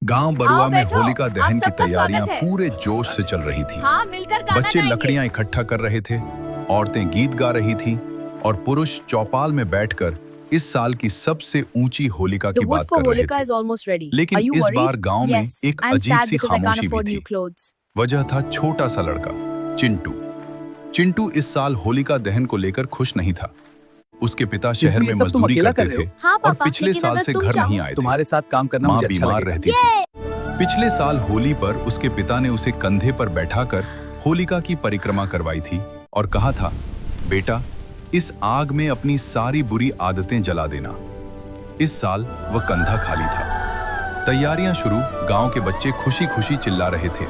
गांव बरुआ में बैठो। होलिका दहन आप की सबका तैयारियां स्वागत है। पूरे जोश से चल रही थी। हाँ, मिलकर गाना बच्चे गाएंगे। लकड़ियां इकट्ठा कर रहे थे, औरतें गीत गा रही थी और पुरुष चौपाल में बैठकर इस साल की सबसे ऊंची होलिका की बात कर रहे थे। लेकिन इस बार गांव में एक अजीब सी खामोशी भी थी। वजह था छोटा सा लड़का चिंटू। चिंटू इस साल होलिका दहन को लेकर खुश नहीं था। उसके पिता शहर में मजदूरी करते थे और पिछले साल से घर नहीं आए थे। तुम्हारे साथ काम करना माँ मुझे अच्छा बीमार लगेगा। रहती थी। पिछले साल होली पर उसके पिता ने उसे कंधे पर बैठाकर होलिका की परिक्रमा करवाई थी और कहा था, बेटा इस आग में अपनी सारी बुरी आदतें जला देना। इस साल वह कंधा खाली था। तैयारियां शुरू, गांव के बच्चे खुशी खुशी चिल्ला रहे थे,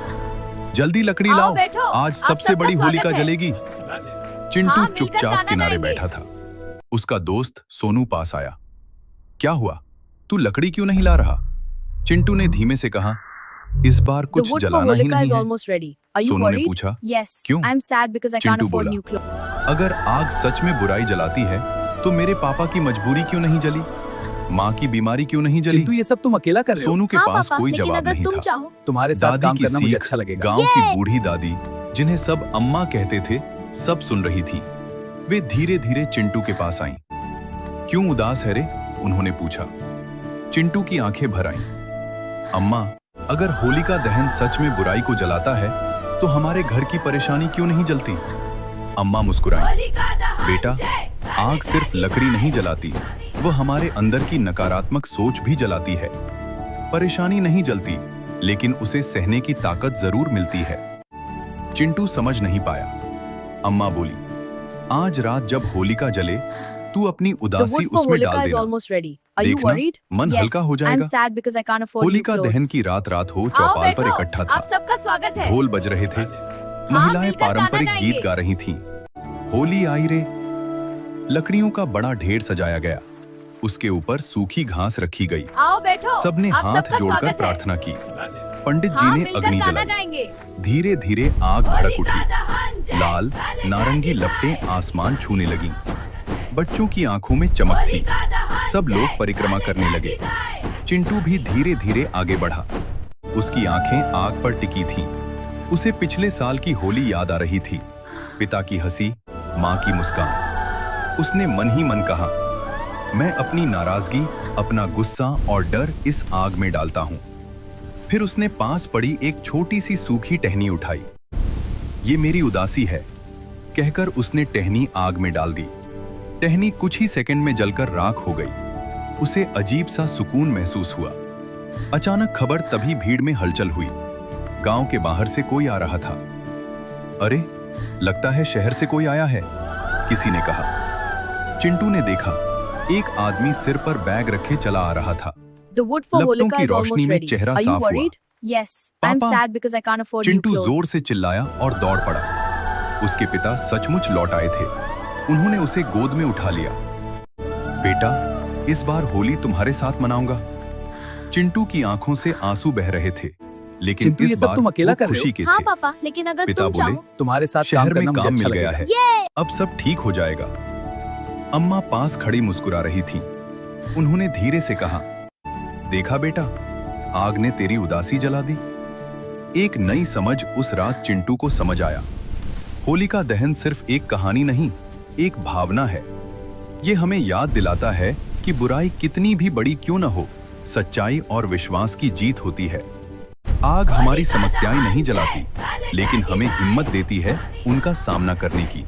जल्दी लकड़ी लाओ, आज सबसे बड़ी होलिका जलेगी। चिंटू चुपचाप किनारे बैठा था। उसका दोस्त सोनू पास आया। क्या हुआ, तू लकड़ी क्यों नहीं ला रहा? चिंटू ने धीमे से कहा, इस बार कुछ जलाना ही नहीं है। सोनू ने पूछा, क्यों? चिंटू बोला, अगर आग सच में बुराई जलाती है तो मेरे पापा की मजबूरी क्यों नहीं जली, माँ की बीमारी क्यों नहीं जली? चिंटू ये सब तुम अकेला कर रहे हो। सोनू के पास कोई जवाब नहीं था। तुम्हारे साथ दादी काम की करना मुझे सीख, अच्छा लगेगा। गांव की बूढ़ी दादी जिन्हें सब अम्मा कहते थे, सब सुन रही थी। वे धीरे धीरे चिंटू के पास आईं। क्यों उदास है रे? उन्होंने पूछा। चिंटू की आंखें भर आईं। अम्मा, अगर होलिका दहन सच में बुराई को जलाता है तो हमारे घर की परेशानी क्यों नहीं जलती? अम्मा मुस्कुराई। बेटा, आग सिर्फ लकड़ी नहीं जलाती, वह हमारे अंदर की नकारात्मक सोच भी जलाती है। परेशानी नहीं जलती, लेकिन उसे सहने की ताकत जरूर मिलती है। चिंटू समझ नहीं पाया। अम्मा बोली, आज रात जब होलिका जले तू अपनी उदासी उसमें डाल देना। देखना, मन हल्का हो जाएगा। होलिका दहन की रात हो, चौपाल पर इकट्ठा था। सबका स्वागत है। ढोल बज रहे थे, महिलाएं मिलकर पारंपरिक गाना गीत गाएंगे। गा रही थीं। होली आई रे। लकड़ियों का बड़ा ढेर सजाया गया। उसके ऊपर सूखी घास रखी गई। आओ बैठो। सबने आप हाथ सबका जोड़कर स्वागत है। प्रार्थना की। पंडित हाँ, जी ने मिलकर अग्नि गाना जलाई। गाएंगे। धीरे धीरे आग भड़क उठी। लाल नारंगी लपटें आसमान छूने लगीं। बच्चों की आंखों में चमक थी। सब लोग परिक्रमा करने लगे। चिंटू भी धीरे धीरे आगे बढ़ा। उसकी आंखें आग पर टिकी थीं। उसे पिछले साल की होली याद आ रही थी। पिता की हंसी, माँ की मुस्कान। उसने मन ही मन कहा, मैं अपनी नाराजगी, अपना गुस्सा और डर इस आग में डालता हूँ। फिर उसने पास पड़ी एक छोटी सी सूखी टहनी उठाई। ये मेरी उदासी है, कहकर उसने टहनी आग में डाल दी। टहनी कुछ ही सेकंड में जलकर राख हो गई। उसे अजीब सा सुकून महसूस हुआ। अचानक खबर तभी भीड़ में हलचल हुई। गांव के बाहर से कोई आ रहा था। अरे, लगता है शहर से कोई आया है, किसी ने कहा। चिंटू ने देखा, एक आदमी सिर पर बैग रखे चला आ रहा था। लपटों की रोशनी में चेहरा साफ हुआ। पापा! चिंटू जोर से चिल्लाया और दौड़ पड़ा। उसके पिता सचमुच लौट आए थे। उन्होंने उसे गोद में उठा लिया। बेटा, इस बार होली तुम्हारे साथ मनाऊंगा। चिंटू की आंखों से आंसू बह रहे थे, लेकिन चिंटू, ये इस सब बार तुम अकेला वो कर रहे हो? खुशी के हाँ थे। पापा, लेकिन अगर पिता तुम बोले, चाहो। तुम्हारे साथ शहर काम में करना मुझे काम अच्छा मिल गया लगेगा। है, अब सब ठीक हो जाएगा। अम्मा पास खड़ी मुस्कुरा रही थी। उन्होंने धीरे से कहा, देखा बेटा, आग ने तेरी उदासी जला दी। एक नई समझ उस रात चिंटू को समझ आया। होलिका दहन सिर्फ एक कहानी नहीं, एक भावना है। ये हमें याद दिलाता है कि बुराई कितनी भी बड़ी क्यों न हो, सच्चाई और विश्वास की जीत होती है। आग हमारी समस्याएं नहीं जलाती, लेकिन हमें हिम्मत देती है उनका सामना करने की।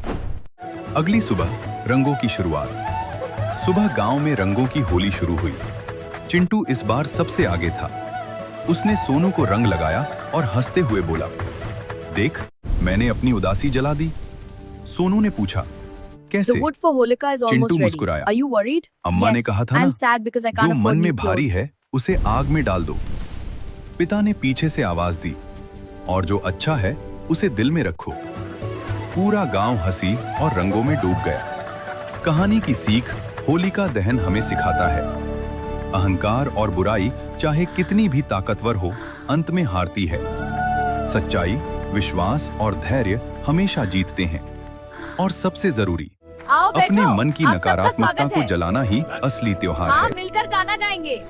अगली सुबह रंगों की शुरुआत। सुबह गांव में रंगों की होली शुरू हुई। चिंटू इस बार सबसे आगे था। उसने सोनू को रंग लगाया और हंसते हुए बोला, देख, मैंने अपनी उदासी जला दी। सोनू ने पूछा, कैसे? चिंटू मुस्कुराया। अम्मा ने कहा था ना, जो मन में भारी है उसे आग में डाल दो। पिता ने पीछे से आवाज दी, और जो अच्छा है उसे दिल में रखो। पूरा गांव हंसी और रंगों में डूब गया। कहानी की सीख होलिका दहन हमें सिखाता है, अहंकार और बुराई चाहे कितनी भी ताकतवर हो, अंत में हारती है। सच्चाई, विश्वास और धैर्य हमेशा जीतते हैं। और सबसे जरूरी, अपने मन की नकारात्मकता को जलाना ही असली त्योहार है। मिलकर गाना गाएंगे।